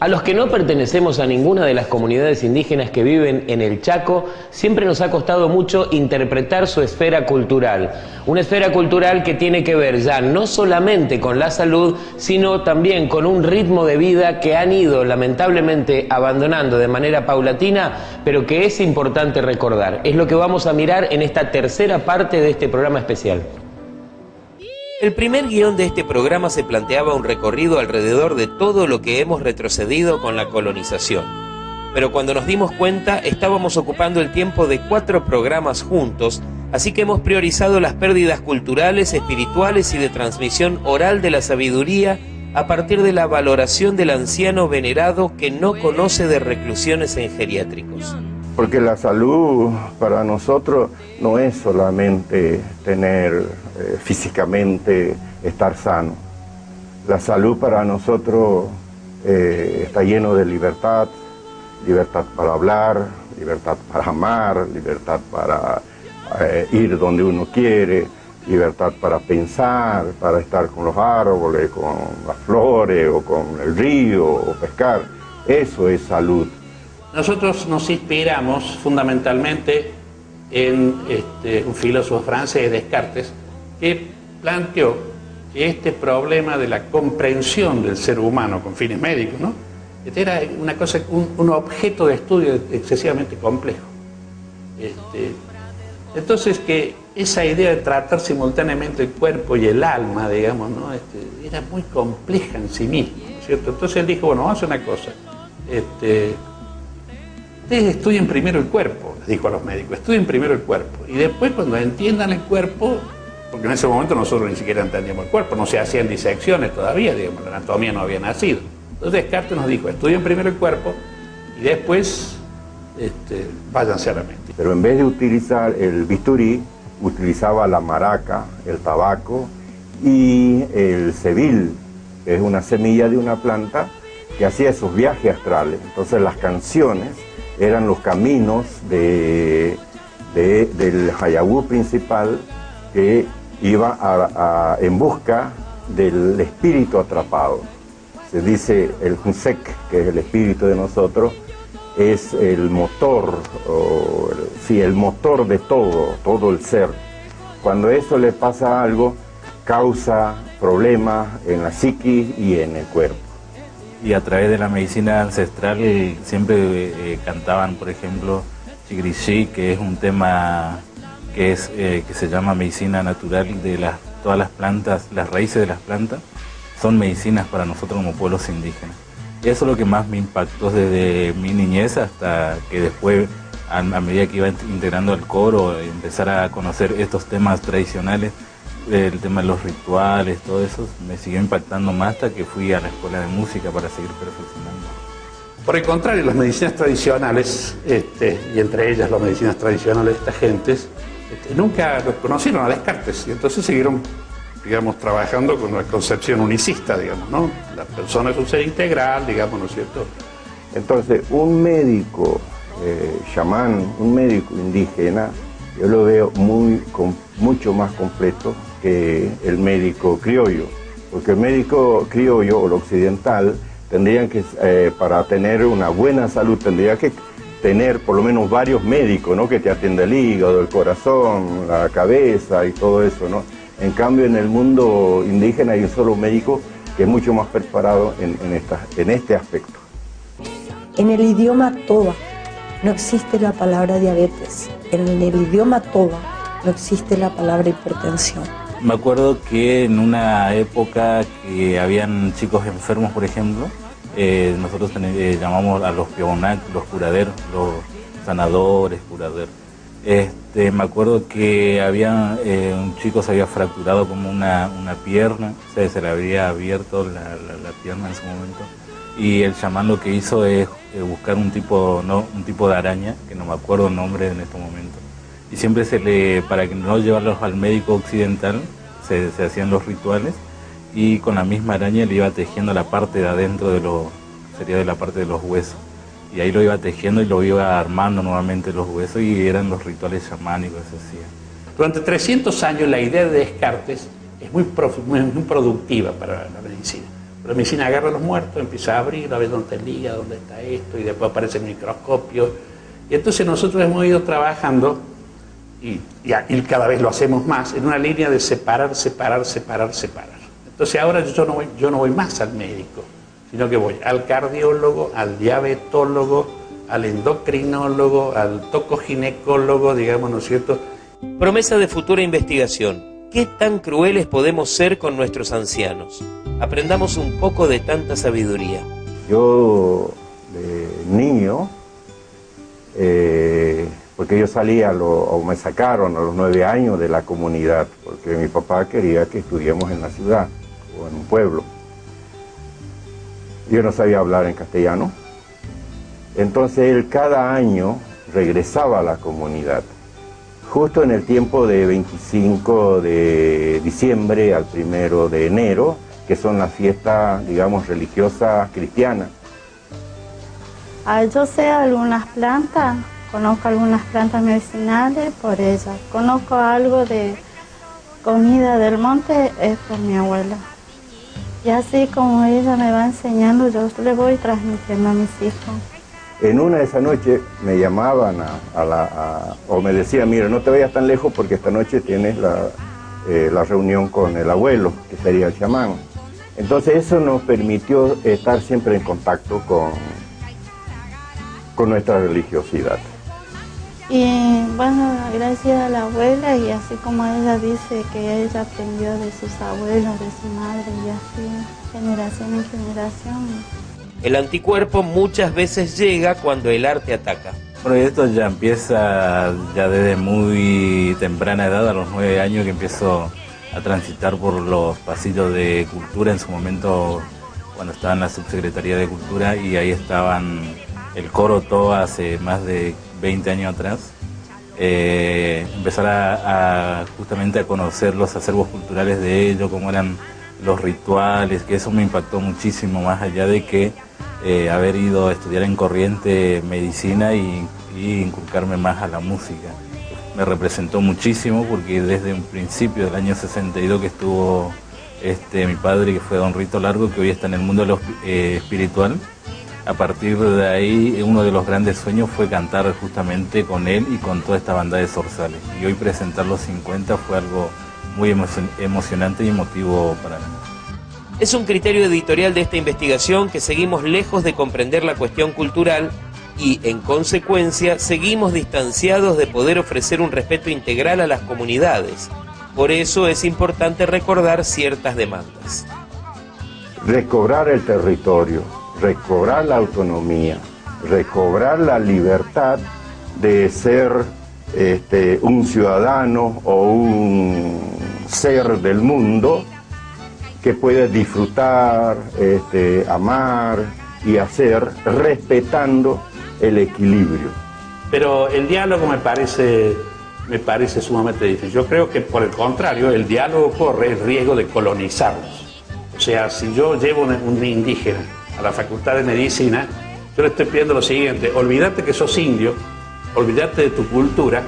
A los que no pertenecemos a ninguna de las comunidades indígenas que viven en el Chaco, siempre nos ha costado mucho interpretar su esfera cultural. Una esfera cultural que tiene que ver ya no solamente con la salud, sino también con un ritmo de vida que han ido lamentablemente abandonando de manera paulatina, pero que es importante recordar. Es lo que vamos a mirar en esta tercera parte de este programa especial. El primer guión de este programa se planteaba un recorrido alrededor de todo lo que hemos retrocedido con la colonización. Pero cuando nos dimos cuenta, estábamos ocupando el tiempo de 4 programas juntos, así que hemos priorizado las pérdidas culturales, espirituales y de transmisión oral de la sabiduría a partir de la valoración del anciano venerado que no conoce de reclusiones en geriátricos. Porque la salud para nosotros no es solamente tener físicamente estar sano. La salud para nosotros está lleno de libertad, libertad para hablar, libertad para amar, libertad para ir donde uno quiere, libertad para pensar, para estar con los árboles, con las flores o con el río o pescar. Eso es salud. Nosotros nos inspiramos fundamentalmente en un filósofo francés, Descartes, que planteó que este problema de la comprensión del ser humano con fines médicos, ¿no?, era una cosa, un objeto de estudio excesivamente complejo. Entonces, que esa idea de tratar simultáneamente el cuerpo y el alma, digamos, ¿no?, era muy compleja en sí misma, ¿no es cierto? Entonces él dijo, bueno, vamos a hacer una cosa. Ustedes estudien primero el cuerpo, les dijo a los médicos, estudien primero el cuerpo. Y después, cuando entiendan el cuerpo, porque en ese momento nosotros ni siquiera entendíamos el cuerpo, no se hacían disecciones todavía, digamos, la anatomía no había nacido. Entonces Descartes nos dijo, estudien primero el cuerpo y después váyanse a la mente. Pero en vez de utilizar el bisturí, utilizaba la maraca, el tabaco y el cebil, que es una semilla de una planta que hacía esos viajes astrales. Entonces las canciones eran los caminos del Hayabú principal que iba en busca del espíritu atrapado. Se dice el Hunsek, que es el espíritu de nosotros, es el motor, el motor de todo el ser. Cuando eso le pasa algo, causa problemas en la psiquis y en el cuerpo. Y a través de la medicina ancestral siempre cantaban, por ejemplo, Chigrishi, que es un tema que se llama medicina natural de todas las plantas, las raíces de las plantas, son medicinas para nosotros como pueblos indígenas. Y eso es lo que más me impactó desde mi niñez hasta que después, a medida que iba integrando el coro, empezar a conocer estos temas tradicionales, el tema de los rituales, todo eso, me siguió impactando más hasta que fui a la escuela de música para seguir perfeccionando. Por el contrario, las medicinas tradicionales, y entre ellas las medicinas tradicionales de estas gentes, nunca conocieron a Descartes y entonces siguieron, digamos, trabajando con la concepción unicista, digamos, ¿no? La persona es un ser integral, digamos, ¿no es cierto? Entonces, un médico chamán, un médico indígena, yo lo veo mucho más completo que el médico criollo, porque el médico criollo o el occidental tendrían que, para tener una buena salud, tendría que tener por lo menos varios médicos, ¿no?, que te atienda el hígado, el corazón, la cabeza y todo eso, ¿no? En cambio, en el mundo indígena hay un solo médico que es mucho más preparado en este aspecto. En el idioma toba no existe la palabra diabetes. En el idioma toba no existe la palabra hipertensión. Me acuerdo que en una época que habían chicos enfermos, por ejemplo, nosotros llamamos a los pionac, los curaderos, los sanadores, curaderos. Me acuerdo que un chico se había fracturado como una pierna, o sea, se le había abierto la pierna en su momento. Y el chamán lo que hizo es buscar un tipo de araña, que no me acuerdo el nombre en este momento. Y siempre para que no llevarlos al médico occidental, se hacían los rituales y con la misma araña le iba tejiendo la parte de adentro sería de la parte de los huesos. Y ahí lo iba tejiendo y lo iba armando nuevamente los huesos y eran los rituales chamánicos que se hacían. Durante 300 años la idea de Descartes es muy productiva para la medicina. La medicina agarra a los muertos, empieza a abrir, a ver dónde está el hígado, dónde está esto, y después aparece el microscopio. Y entonces nosotros hemos ido trabajando, y cada vez lo hacemos más, en una línea de separar, separar, separar, separar. Entonces ahora yo no voy más al médico, sino que voy al cardiólogo, al diabetólogo, al endocrinólogo, al tocoginecólogo, digamos, ¿no es cierto? Promesa de futura investigación. ¿Qué tan crueles podemos ser con nuestros ancianos? Aprendamos un poco de tanta sabiduría. Yo, de niño, porque yo salí o me sacaron a los 9 años de la comunidad, porque mi papá quería que estudiemos en la ciudad o en un pueblo. Yo no sabía hablar en castellano, entonces él cada año regresaba a la comunidad. Justo en el tiempo de 25 de diciembre al 1 de enero, que son las fiestas, digamos, religiosas cristianas. Yo sé algunas plantas, conozco algunas plantas medicinales por ellas. Conozco algo de comida del monte, es por mi abuela. Y así como ella me va enseñando, yo le voy transmitiendo a mis hijos. En una de esas noches me llamaban o me decían, mira, no te vayas tan lejos porque esta noche tienes la reunión con el abuelo, que sería el chamán. Entonces eso nos permitió estar siempre en contacto con nuestra religiosidad. Y bueno, gracias a la abuela, y así como ella dice que ella aprendió de sus abuelos, de su madre, y así, generación en generación. El anticuerpo muchas veces llega cuando el arte ataca. Bueno, y esto ya empieza ya desde muy temprana edad, a los 9 años que empiezo a transitar por los pasillos de cultura, en su momento cuando estaba en la subsecretaría de cultura, y ahí estaban el coro TOA hace más de 20 años atrás. Empezar justamente a conocer los acervos culturales de ellos, cómo eran los rituales, que eso me impactó muchísimo, más allá de que haber ido a estudiar en Corriente medicina y inculcarme más a la música. Me representó muchísimo porque desde un principio del año 62 que estuvo mi padre, que fue don Rito Largo, que hoy está en el mundo de lo espiritual, a partir de ahí uno de los grandes sueños fue cantar justamente con él y con toda esta banda de zorzales. Y hoy presentar los 50 fue algo muy emocionante y emotivo para mí. Es un criterio editorial de esta investigación que seguimos lejos de comprender la cuestión cultural y, en consecuencia, seguimos distanciados de poder ofrecer un respeto integral a las comunidades. Por eso es importante recordar ciertas demandas. Recobrar el territorio, recobrar la autonomía, recobrar la libertad de ser un ciudadano o un ser del mundo que puede disfrutar, amar y hacer respetando el equilibrio. Pero el diálogo me parece sumamente difícil. Yo creo que por el contrario, el diálogo corre el riesgo de colonizarnos. O sea, si yo llevo un indígena a la Facultad de Medicina, yo le estoy pidiendo lo siguiente: olvídate que sos indio, olvídate de tu cultura,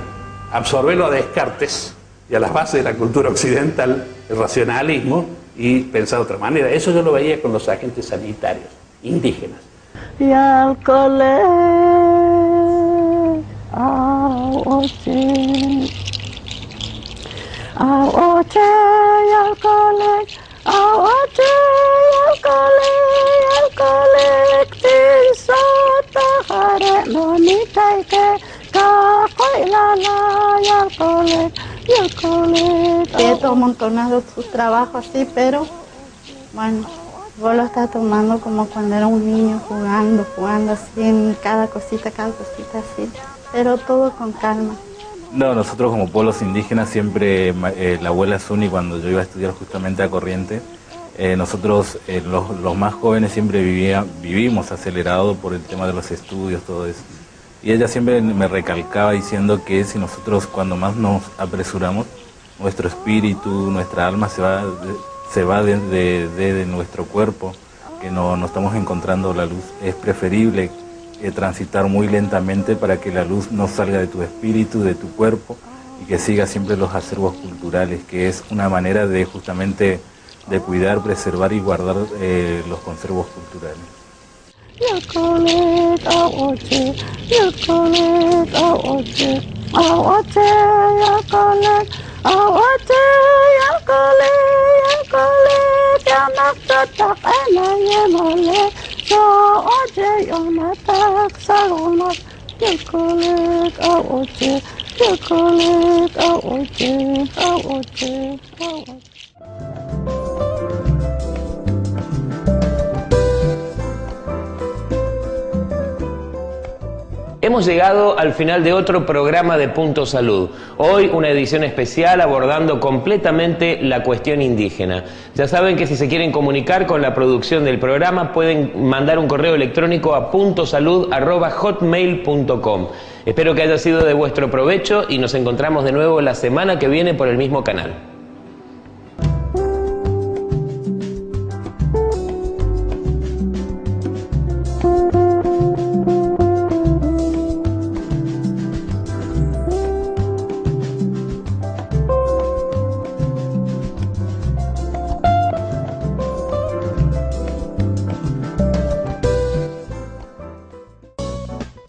absorbelo a Descartes y a las bases de la cultura occidental, el racionalismo, y pensar de otra manera. Eso yo lo veía con los agentes sanitarios indígenas. Y al cole, al oche, y al cole, al cole, tinsota jare bonita y que cacoy la y al cole. He amontonado su trabajo así, pero bueno, vos lo estás tomando como cuando era un niño jugando así en cada cosita así, pero todo con calma. No, nosotros como pueblos indígenas siempre, la abuela Zuni, cuando yo iba a estudiar justamente a Corriente, nosotros los más jóvenes siempre vivimos acelerados por el tema de los estudios, todo eso. Y ella siempre me recalcaba diciendo que si nosotros cuando más nos apresuramos, nuestro espíritu, nuestra alma se va de nuestro cuerpo, que no estamos encontrando la luz. Es preferible transitar muy lentamente para que la luz no salga de tu espíritu, de tu cuerpo, y que siga siempre los acervos culturales, que es una manera de justamente de cuidar, preservar y guardar los conservos culturales. Hemos llegado al final de otro programa de Punto Salud. Hoy una edición especial abordando completamente la cuestión indígena. Ya saben que si se quieren comunicar con la producción del programa pueden mandar un correo electrónico a puntosalud@hotmail.com. Espero que haya sido de vuestro provecho y nos encontramos de nuevo la semana que viene por el mismo canal.